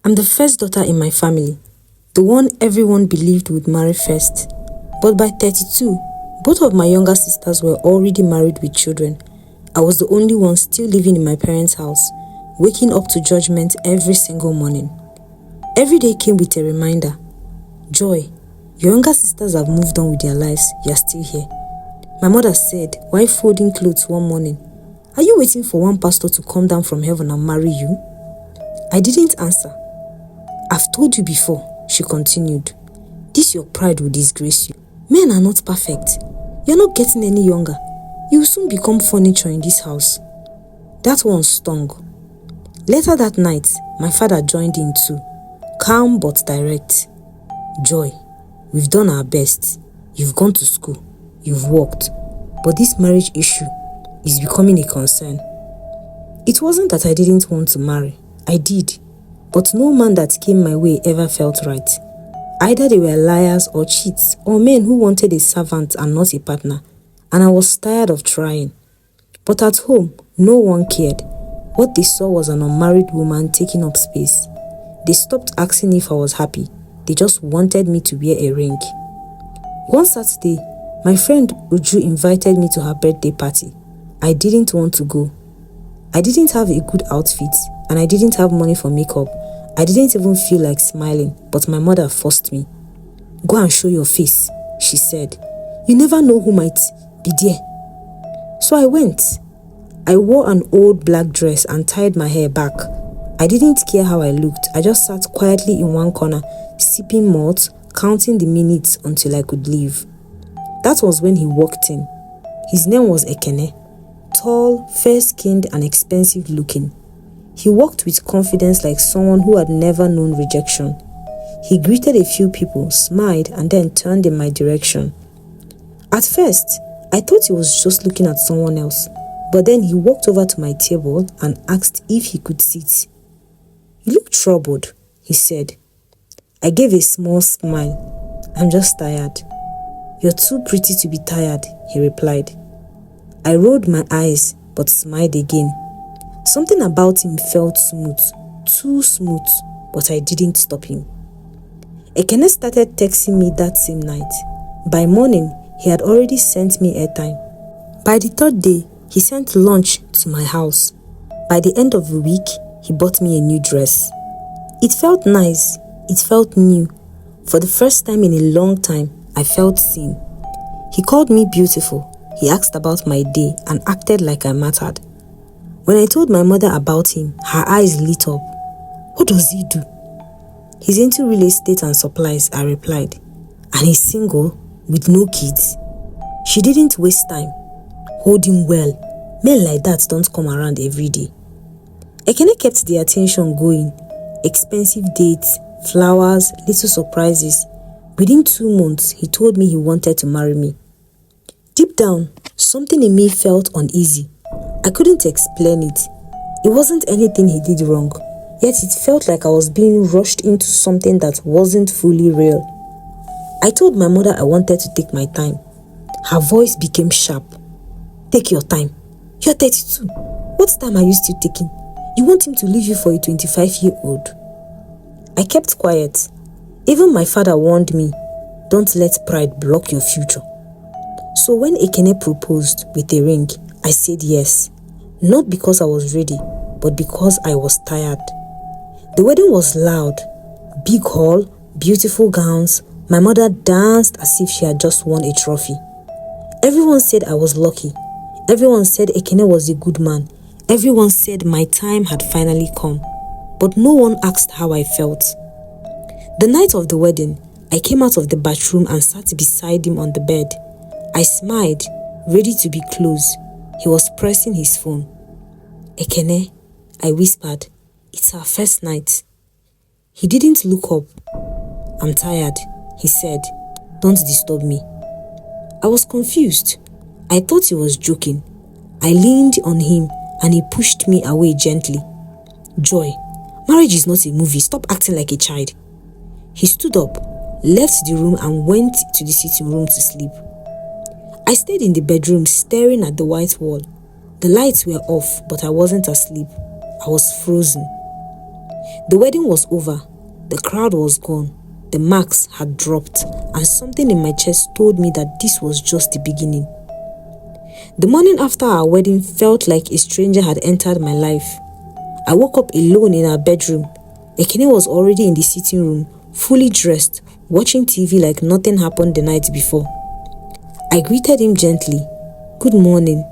I'm the first daughter in my family, the one everyone believed would marry first. But by 32, both of my younger sisters were already married with children. I was the only one still living in my parents' house, waking up to judgment every single morning. Every day came with a reminder. Joy, your younger sisters have moved on with their lives, you're still here. My mother said, while folding clothes one morning, "Are you waiting for one pastor to come down from heaven and marry you?" I didn't answer. "I've told you before," she continued. "This your pride will disgrace you. Men are not perfect. You're not getting any younger. You will soon become furniture in this house." That one stung. Later that night, my father joined in too, calm but direct. "Joy, we've done our best. You've gone to school. You've worked. But this marriage issue is becoming a concern." It wasn't that I didn't want to marry. I did. But no man that came my way ever felt right. Either they were liars or cheats, or men who wanted a servant and not a partner, and I was tired of trying. But at home, no one cared. What they saw was an unmarried woman taking up space. They stopped asking if I was happy. They just wanted me to wear a ring. One Saturday, my friend Uju invited me to her birthday party. I didn't want to go. I didn't have a good outfit, and I didn't have money for makeup. I didn't even feel like smiling, but my mother forced me. "Go and show your face," she said. "You never know who might be there." So I went. I wore an old black dress and tied my hair back. I didn't care how I looked. I just sat quietly in one corner, sipping malt, counting the minutes until I could leave. That was when he walked in. His name was Ekane. Tall, fair-skinned and expensive looking. He walked with confidence like someone who had never known rejection. He greeted a few people, smiled, and then turned in my direction. At first, I thought he was just looking at someone else, but then he walked over to my table and asked if he could sit. "You look troubled," he said. I gave a small smile. "I'm just tired." "You're too pretty to be tired," he replied. I rolled my eyes but smiled again. Something about him felt smooth, too smooth, but I didn't stop him. Ekene started texting me that same night. By morning, he had already sent me airtime. By the third day, he sent lunch to my house. By the end of the week, he bought me a new dress. It felt nice. It felt new. For the first time in a long time, I felt seen. He called me beautiful. He asked about my day and acted like I mattered. When I told my mother about him, her eyes lit up. "What does he do?" "He's into real estate and supplies," I replied. "And he's single, with no kids?" She didn't waste time. "Hold him well. Men like that don't come around every day." Ekene kept the attention going. Expensive dates, flowers, little surprises. Within 2 months, he told me he wanted to marry me. Deep down, something in me felt uneasy. I couldn't explain it. It wasn't anything he did wrong, yet it felt like I was being rushed into something that wasn't fully real. I told my mother I wanted to take my time. Her voice became sharp. "Take your time. You're 32. What time are you still taking? You want him to leave you for a 25-year-old? I kept quiet. Even my father warned me, "Don't let pride block your future." So when Ekene proposed with a ring, I said yes. Not because I was ready, but because I was tired. The wedding was loud. Big hall, beautiful gowns. My mother danced as if she had just won a trophy. Everyone said I was lucky. Everyone said Ekene was a good man. Everyone said my time had finally come. But no one asked how I felt. The night of the wedding, I came out of the bathroom and sat beside him on the bed. I smiled, ready to be close. He was pressing his phone. "Ekene," I whispered, "it's our first night." He didn't look up. "I'm tired," he said. "Don't disturb me." I was confused. I thought he was joking. I leaned on him and he pushed me away gently. "Joy, marriage is not a movie. Stop acting like a child." He stood up, left the room and went to the sitting room to sleep. I stayed in the bedroom staring at the white wall. The lights were off, but I wasn't asleep. I was frozen. The wedding was over. The crowd was gone. The marks had dropped, and something in my chest told me that this was just the beginning. The morning after our wedding felt like a stranger had entered my life. I woke up alone in our bedroom. Ekane was already in the sitting room, fully dressed, watching TV like nothing happened the night before. I greeted him gently. "Good morning."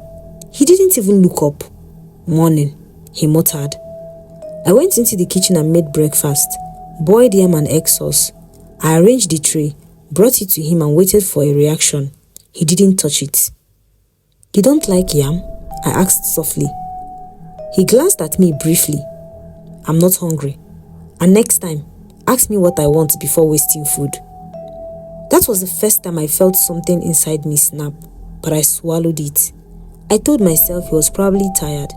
He didn't even look up. "Morning," he muttered. I went into the kitchen and made breakfast, boiled yam and egg sauce. I arranged the tray, brought it to him and waited for a reaction. He didn't touch it. "You don't like yam?" I asked softly. He glanced at me briefly. "I'm not hungry. And next time, ask me what I want before wasting food." That was the first time I felt something inside me snap, but I swallowed it. I told myself he was probably tired.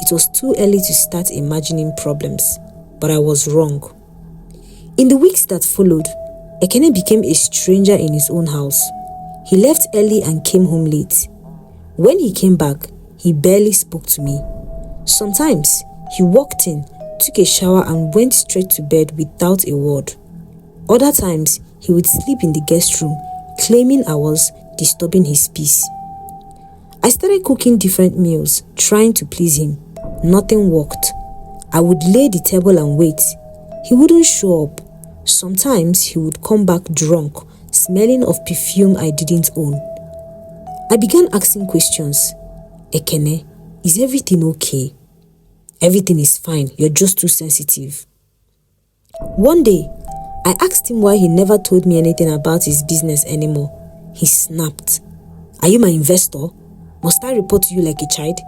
It was too early to start imagining problems, but I was wrong. In the weeks that followed, Ekane became a stranger in his own house. He left early and came home late. When he came back, he barely spoke to me. Sometimes, he walked in, took a shower and went straight to bed without a word. Other times, he would sleep in the guest room, claiming I was disturbing his peace. I started cooking different meals, trying to please him. Nothing worked. I would lay the table and wait. He wouldn't show up. Sometimes he would come back drunk, smelling of perfume I didn't own. I began asking questions. "Ekane, is everything okay?" "Everything is fine, you're just too sensitive." One day, I asked him why he never told me anything about his business anymore. He snapped. "Are you my investor? Must I report to you like a child?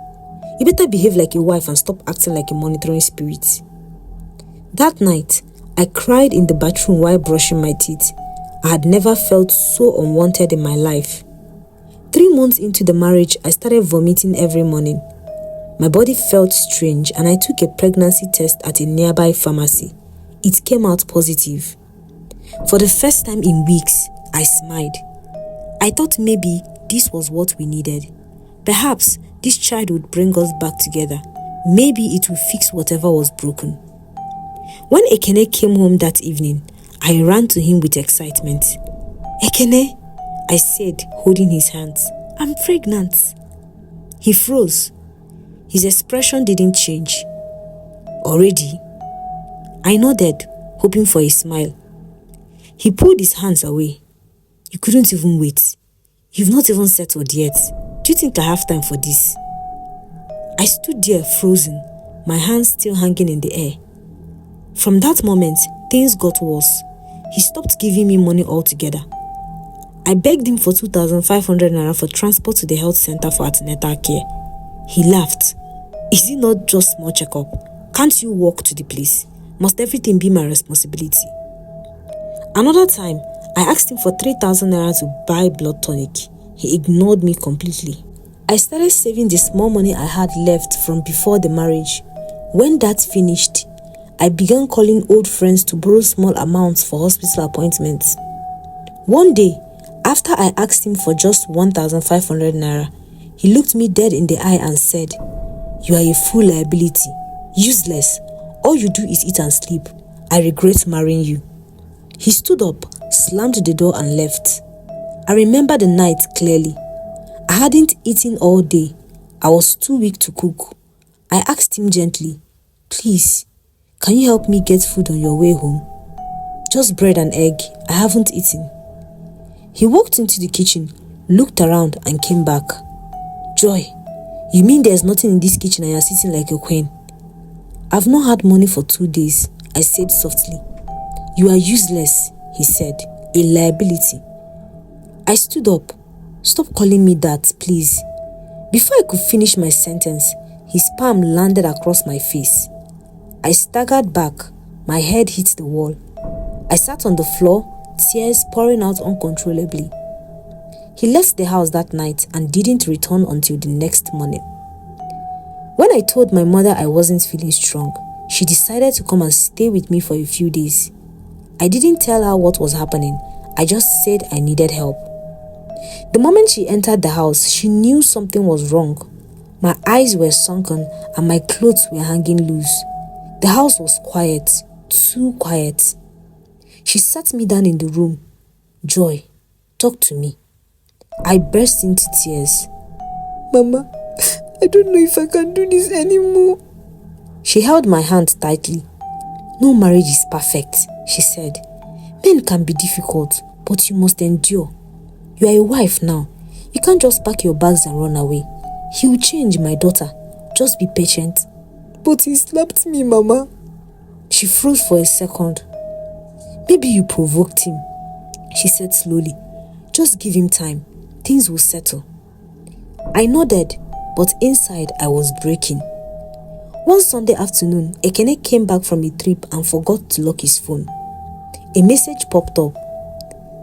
You better behave like a wife and stop acting like a monitoring spirit." That night, I cried in the bathroom while brushing my teeth. I had never felt so unwanted in my life. 3 months into the marriage, I started vomiting every morning. My body felt strange and I took a pregnancy test at a nearby pharmacy. It came out positive. For the first time in weeks, I smiled. I thought maybe this was what we needed. Perhaps this child would bring us back together. Maybe it would fix whatever was broken. When Ekane came home that evening, I ran to him with excitement. "Ekane," I said, holding his hands, "I'm pregnant." He froze. His expression didn't change. "Already?" I nodded, hoping for a smile. He pulled his hands away. "You couldn't even wait. You've not even settled yet. Do you think I have time for this?" I stood there frozen, my hands still hanging in the air. From that moment, things got worse. He stopped giving me money altogether. I begged him for 2,500 naira for transport to the health center for antenatal care. He laughed. "Is it not just small checkup? Can't you walk to the place? Must everything be my responsibility?" Another time, I asked him for 3,000 naira to buy blood tonic. He ignored me completely. I started saving the small money I had left from before the marriage. When that finished, I began calling old friends to borrow small amounts for hospital appointments. One day, after I asked him for just 1,500 naira, he looked me dead in the eye and said, "You are a full liability, useless. All you do is eat and sleep. I regret marrying you." He stood up, slammed the door and left. I remember the night clearly. I hadn't eaten all day. I was too weak to cook. I asked him gently, "Please, can you help me get food on your way home?" "Just bread and egg. I haven't eaten." He walked into the kitchen, looked around and came back. "Joy, you mean there's nothing in this kitchen and you're sitting like a queen?" "I've not had money for 2 days," I said softly. "You are useless," he said, "a liability." I stood up. "Stop calling me that, please." Before I could finish my sentence, his palm landed across my face. I staggered back. My head hit the wall. I sat on the floor, tears pouring out uncontrollably. He left the house that night and didn't return until the next morning. When I told my mother I wasn't feeling strong, she decided to come and stay with me for a few days. I didn't tell her what was happening. I just said I needed help. The moment she entered the house, she knew something was wrong. My eyes were sunken and my clothes were hanging loose. The house was quiet, too quiet. She sat me down in the room. "Joy, talk to me." I burst into tears. "Mama, I don't know if I can do this anymore." She held my hand tightly. "No marriage is perfect," she said. "Men can be difficult, but you must endure. You are a wife now. You can't just pack your bags and run away. He will change, my daughter. Just be patient." "But he slapped me, Mama." She froze for a second. "Maybe you provoked him," she said slowly. "Just give him time. Things will settle." I nodded, but inside I was breaking. One Sunday afternoon, Ekane came back from a trip and forgot to lock his phone. A message popped up.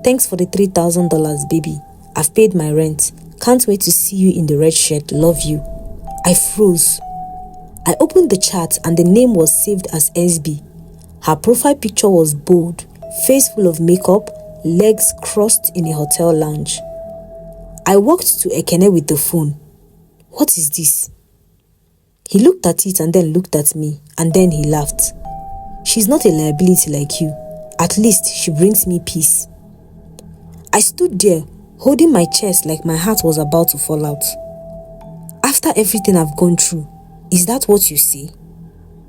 "Thanks for the $3,000, baby. I've paid my rent. Can't wait to see you in the red shirt. Love you." I froze. I opened the chat and the name was saved as SB. Her profile picture was bold, face full of makeup, legs crossed in a hotel lounge. I walked to Ekane with the phone. "What is this?" He looked at it and then looked at me, and then he laughed. "She's not a liability like you. At least she brings me peace." I stood there, holding my chest like my heart was about to fall out. "After everything I've gone through, is that what you say?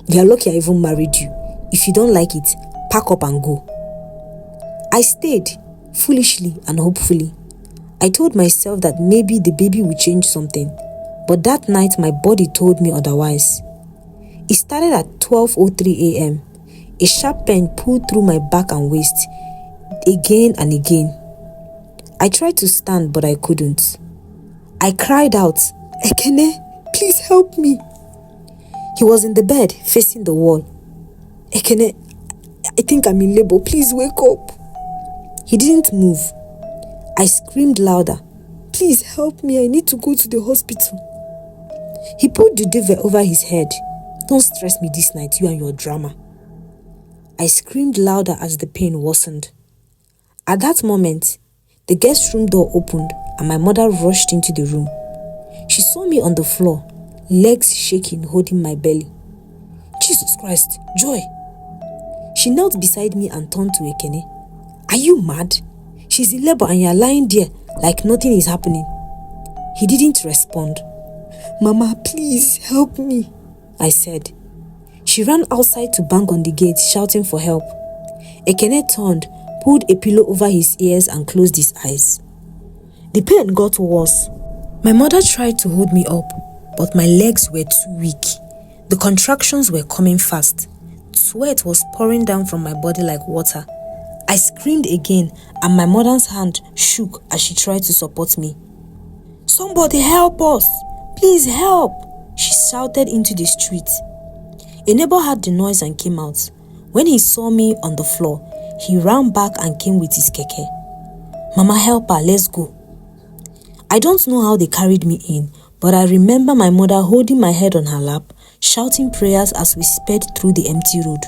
You're lucky I even married you. If you don't like it, pack up and go." I stayed, foolishly and hopefully. I told myself that maybe the baby would change something, but that night my body told me otherwise. It started at 12:03 a.m. A sharp pain pulled through my back and waist, again and again. I tried to stand, but I couldn't. I cried out, "Ekane, please help me." He was in the bed, facing the wall. "Ekane, I think I'm in labor. Please wake up." He didn't move. I screamed louder, "Please help me. I need to go to the hospital." He put the duvet over his head. "Don't stress me this night, you and your drama." I screamed louder as the pain worsened. At that moment, the guest room door opened and my mother rushed into the room. She saw me on the floor, legs shaking, holding my belly. "Jesus Christ, Joy!" She knelt beside me and turned to Ekane. "Are you mad? She's in labor and you're lying there like nothing is happening." He didn't respond. "Mama, please help me," I said. She ran outside to bang on the gate, shouting for help. Ekane turned, pulled a pillow over his ears and closed his eyes. The pain got worse. My mother tried to hold me up, but my legs were too weak. The contractions were coming fast. Sweat was pouring down from my body like water. I screamed again and my mother's hand shook as she tried to support me. "Somebody help us! Please help!" she shouted into the street. A neighbor heard the noise and came out. When he saw me on the floor, he ran back and came with his keke. "Mama, help her, let's go." I don't know how they carried me in, but I remember my mother holding my head on her lap, shouting prayers as we sped through the empty road.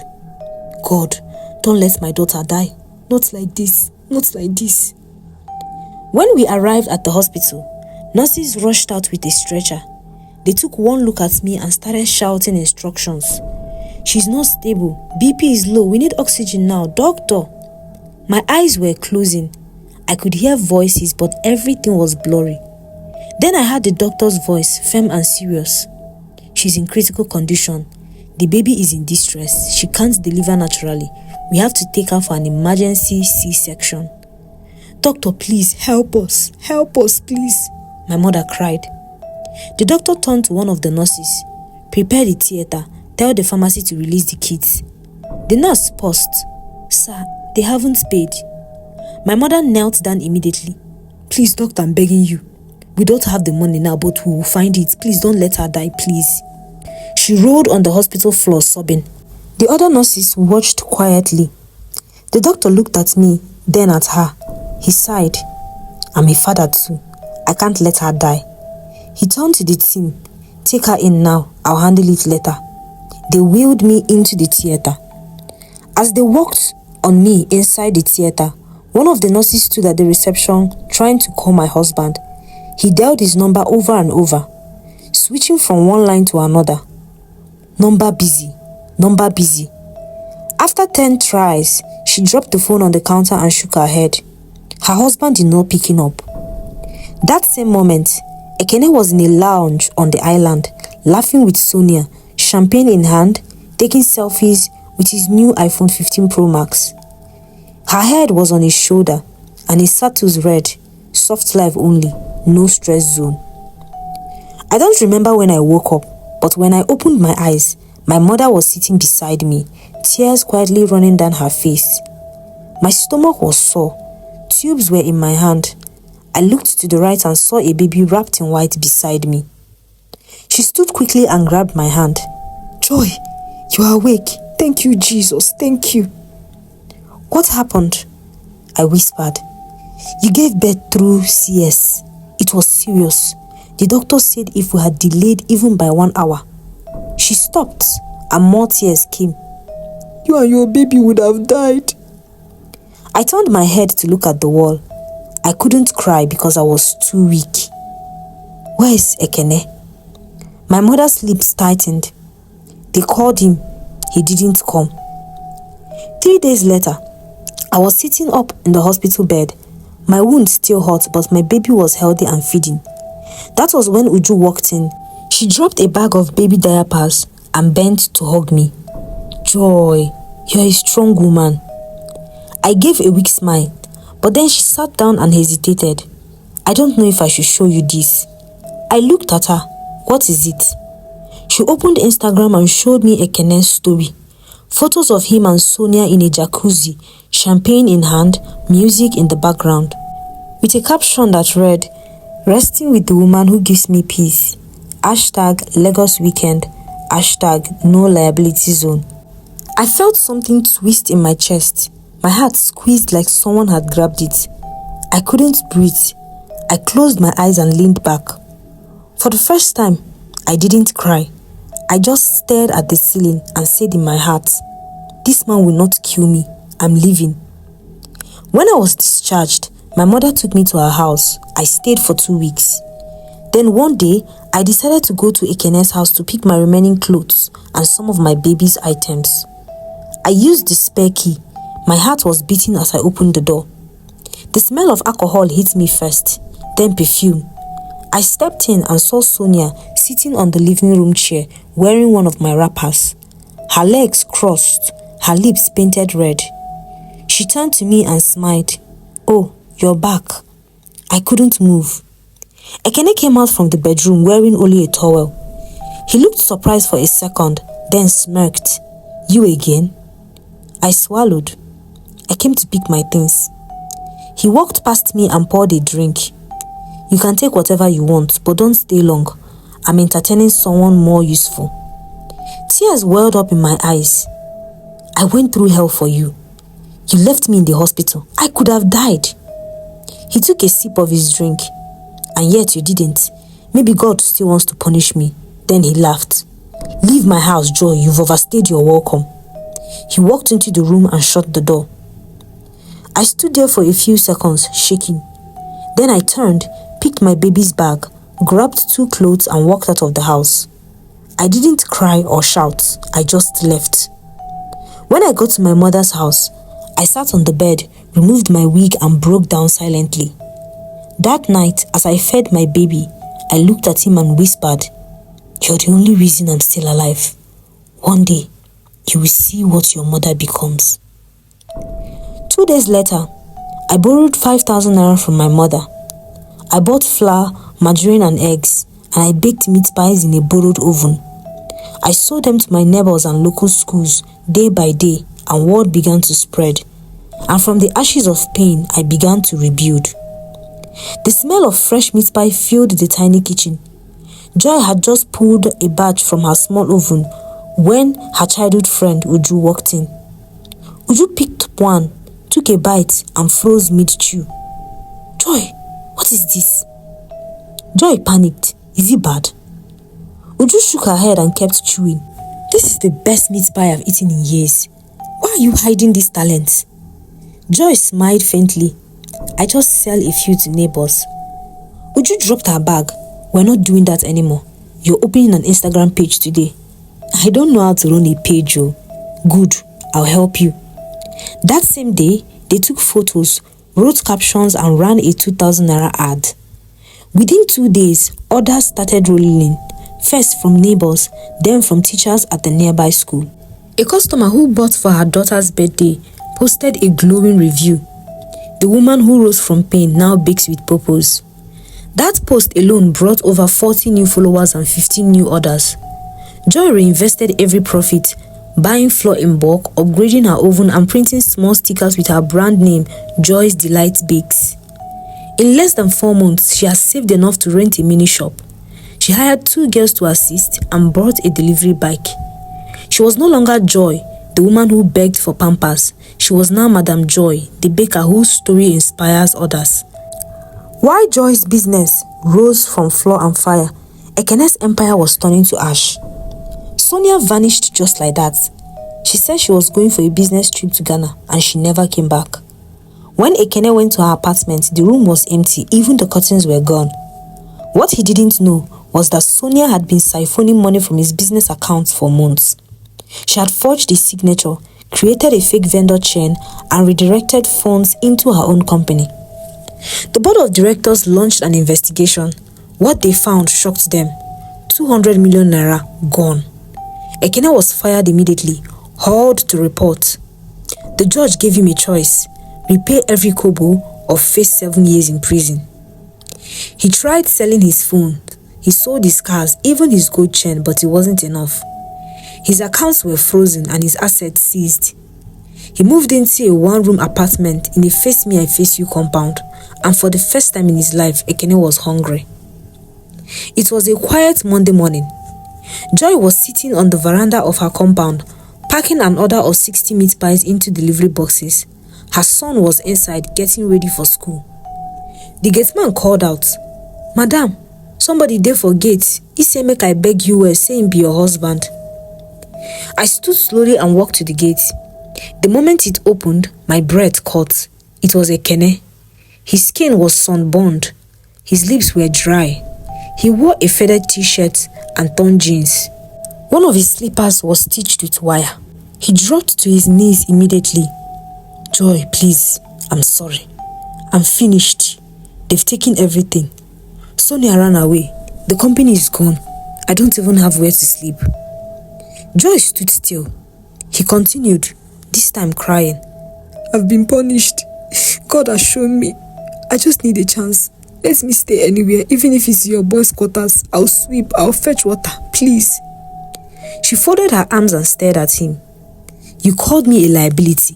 "God, don't let my daughter die. Not like this, not like this." When we arrived at the hospital, nurses rushed out with a stretcher. They took one look at me and started shouting instructions. "She's not stable. BP is low. We need oxygen now. Doctor." My eyes were closing. I could hear voices, but everything was blurry. Then I heard the doctor's voice, firm and serious. "She's in critical condition. The baby is in distress. She can't deliver naturally. We have to take her for an emergency C-section." "Doctor, please help us. Help us, please," my mother cried. The doctor turned to one of the nurses. "Prepare the theater. Tell the pharmacy to release the kids." The nurse paused. "Sir, they haven't paid." My mother knelt down immediately. "Please, doctor, I'm begging you. We don't have the money now, but we will find it. Please don't let her die, please." She rolled on the hospital floor sobbing. The other nurses watched quietly. The doctor looked at me, then at her. He sighed. "I'm a father too. I can't let her die." He turned to the team. "Take her in now. I'll handle it later." They wheeled me into the theater. As they walked on me inside the theater, one of the nurses stood at the reception trying to call my husband. He dialed his number over and over, switching from one line to another. "Number busy." Number busy. After 10 tries, she dropped the phone on the counter and shook her head. Her husband did not pick him up. That same moment, Ekane was in a lounge on the island, laughing with Sonia, champagne in hand, taking selfies with his new iPhone 15 Pro Max. Her head was on his shoulder and his status read, "Soft life only, no stress zone." I don't remember when I woke up, but when I opened my eyes, my mother was sitting beside me, tears quietly running down her face. My stomach was sore. Tubes were in my hand. I looked to the right and saw a baby wrapped in white beside me. She stood quickly and grabbed my hand. "Joy, you are awake. Thank you, Jesus. Thank you." "What happened?" I whispered. "You gave birth through CS. It was serious. The doctor said if we had delayed even by 1 hour." She stopped and more tears came. "You and your baby would have died." I turned my head to look at the wall. I couldn't cry because I was too weak. "Where is Ekane?" My mother's lips tightened. They called him. He didn't come. 3 days later, I was sitting up in the hospital bed. My wound still hot, but my baby was healthy and feeding. That was when Uju walked in. She dropped a bag of baby diapers and bent to hug me. "Joy, you're a strong woman." I gave a weak smile, but then she sat down and hesitated. "I don't know if I should show you this." I looked at her. "What is it?" She opened Instagram and showed me Ekane's story. Photos of him and Sonia in a jacuzzi, champagne in hand, music in the background. With a caption that read, "Resting with the woman who gives me peace. Hashtag Lagos weekend. Hashtag no liability zone." I felt something twist in my chest. My heart squeezed like someone had grabbed it. I couldn't breathe. I closed my eyes and leaned back. For the first time, I didn't cry. I just stared at the ceiling and said in my heart, "This man will not kill me. I'm leaving." When I was discharged, my mother took me to her house. I stayed for 2 weeks. Then one day, I decided to go to Ekane's house to pick my remaining clothes and some of my baby's items. I used the spare key. My heart was beating as I opened the door. The smell of alcohol hit me first, then perfume. I stepped in and saw Sonia sitting on the living room chair wearing one of my wrappers. Her legs crossed, her lips painted red. She turned to me and smiled. "Oh, you're back." I couldn't move. Ekane came out from the bedroom wearing only a towel. He looked surprised for a second, then smirked. "You again?" I swallowed. I came to pick my things. He walked past me and poured a drink. "You can take whatever you want, but don't stay long. I'm entertaining someone more useful." Tears welled up in my eyes. "I went through hell for you. You left me in the hospital. I could have died." He took a sip of his drink. "And yet you didn't. Maybe God still wants to punish me." Then he laughed. "Leave my house, Joy. You've overstayed your welcome." He walked into the room and shut the door. I stood there for a few seconds, shaking. Then I turned, picked my baby's bag, grabbed 2 clothes and walked out of the house. I didn't cry or shout. I just left. When I got to my mother's house, I sat on the bed, removed my wig and broke down silently. That night, as I fed my baby, I looked at him and whispered, "You're the only reason I'm still alive. One day, you will see what your mother becomes." 2 days later, I borrowed 5,000 naira from my mother. I bought flour, margarine and eggs, and I baked meat pies in a borrowed oven. I sold them to my neighbors and local schools day by day, and word began to spread. And from the ashes of pain, I began to rebuild. The smell of fresh meat pie filled the tiny kitchen. Joy had just pulled a batch from her small oven when her childhood friend Uju walked in. Uju picked one, took a bite and froze mid-chew. "Joy, what is this?" Joy panicked. "Is it bad?" Uju shook her head and kept chewing. "This is the best meat pie I've eaten in years. Why are you hiding this talent?" Joy smiled faintly. "I just sell a few to neighbors." Uju dropped her bag. "We're not doing that anymore. You're opening an Instagram page today." I don't know how to run a page, oh. Good, I'll help you. That same day, they took photos, wrote captions and ran a 2,000 naira ad. Within 2 days, orders started rolling in, first from neighbors, then from teachers at the nearby school. A customer who bought for her daughter's birthday posted a glowing review. The woman who rose from pain now bakes with purpose. That post alone brought over 40 new followers and 15 new orders. Joy reinvested every profit, buying flour in bulk, upgrading her oven and printing small stickers with her brand name, Joy's Delight Bakes. In less than 4 months, she has saved enough to rent a mini shop. She hired 2 girls to assist and bought a delivery bike. She was no longer Joy, the woman who begged for Pampers. She was now Madam Joy, the baker whose story inspires others. While Joy's business rose from floor and fire, Ekane's empire was turning to ash. Sonia vanished just like that. She said she was going for a business trip to Ghana and she never came back. When Ekane went to her apartment, the room was empty, even the curtains were gone. What he didn't know was that Sonia had been siphoning money from his business accounts for months. She had forged his signature, created a fake vendor chain, and redirected funds into her own company. The board of directors launched an investigation. What they found shocked them. 200 million naira gone. Ekane was fired immediately, hauled to report. The judge gave him a choice: repay every kobo or face 7 years in prison. He tried selling his phone. He sold his cars, even his gold chain, but it wasn't enough. His accounts were frozen and his assets seized. He moved into a 1-room apartment in a face me I face you compound, and for the first time in his life, Ekane was hungry. It was a quiet Monday morning. Joy was sitting on the veranda of her compound, packing an order of 60 meat pies into delivery boxes. Her son was inside getting ready for school. The gateman called out, "Madam, somebody dey for gate. He say make I beg you well, say him be your husband." I stood slowly and walked to the gate. The moment it opened, my breath caught. It was Ekane. His skin was sunburned. His lips were dry. He wore a faded t-shirt and torn jeans. One of his slippers was stitched with wire. He dropped to his knees immediately. "Joy, please, I'm sorry. I'm finished. They've taken everything. Sonia ran away. The company is gone. I don't even have where to sleep." Joy stood still. He continued, this time crying. "I've been punished. God has shown me. I just need a chance. Let me stay anywhere, even if it's your boys' quarters. I'll sweep, I'll fetch water, please." She folded her arms and stared at him. "You called me a liability,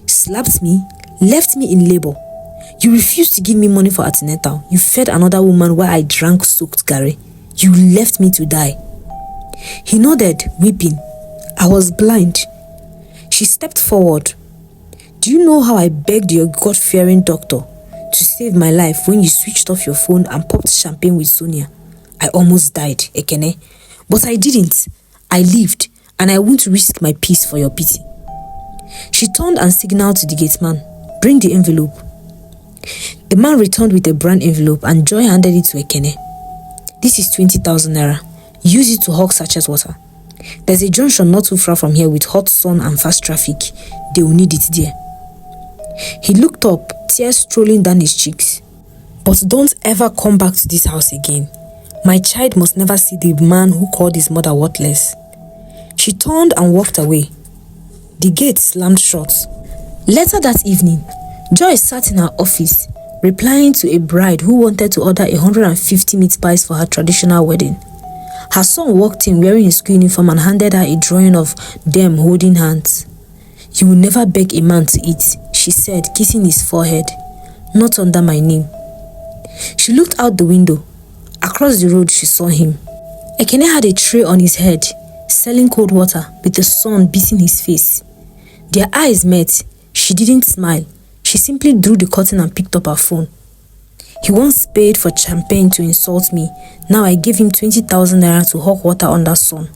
slapped me, left me in labor. You refused to give me money for antenatal. You fed another woman while I drank soaked garri. You left me to die." He nodded, weeping. "I was blind." She stepped forward. "Do you know how I begged your God-fearing doctor to save my life when you switched off your phone and popped champagne with Sonia? I almost died, Ekane. But I didn't. I lived, and I won't risk my peace for your pity." She turned and signaled to the gateman, "Bring the envelope." The man returned with a brown envelope and Joy handed it to Ekane. "This is 20,000 naira. Use it to hawk sachet water. There's a junction not too far from here with hot sun and fast traffic. They will need it there." He looked up, tears strolling down his cheeks. "But don't ever come back to this house again. My child must never see the man who called his mother worthless." She turned and walked away. The gate slammed shut. Later that evening, Joy sat in her office, replying to a bride who wanted to order 150 meat pies for her traditional wedding. Her son walked in wearing his school uniform and handed her a drawing of them holding hands. "You will never beg a man to eat," she said, kissing his forehead. "Not under my name." She looked out the window. Across the road, she saw him. Ekane had a tray on his head, selling cold water with the sun beating his face. Their eyes met. She didn't smile. She simply drew the curtain and picked up her phone. "He once paid for champagne to insult me. Now I gave him 20,000 naira to hawk water under sun."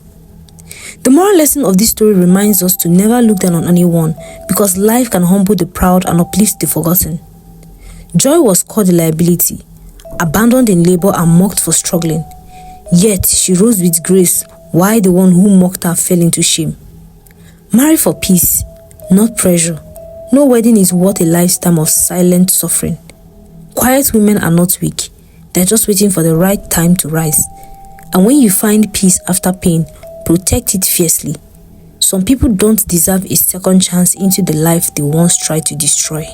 The moral lesson of this story reminds us to never look down on anyone, because life can humble the proud and uplift the forgotten. Joy was called a liability, abandoned in labor and mocked for struggling. Yet she rose with grace, Why the one who mocked her fell into shame? Marry for peace, not pressure. No wedding is worth a lifetime of silent suffering. Quiet women are not weak. They're just waiting for the right time to rise. And when you find peace after pain, protect it fiercely. Some people don't deserve a second chance into the life they once tried to destroy.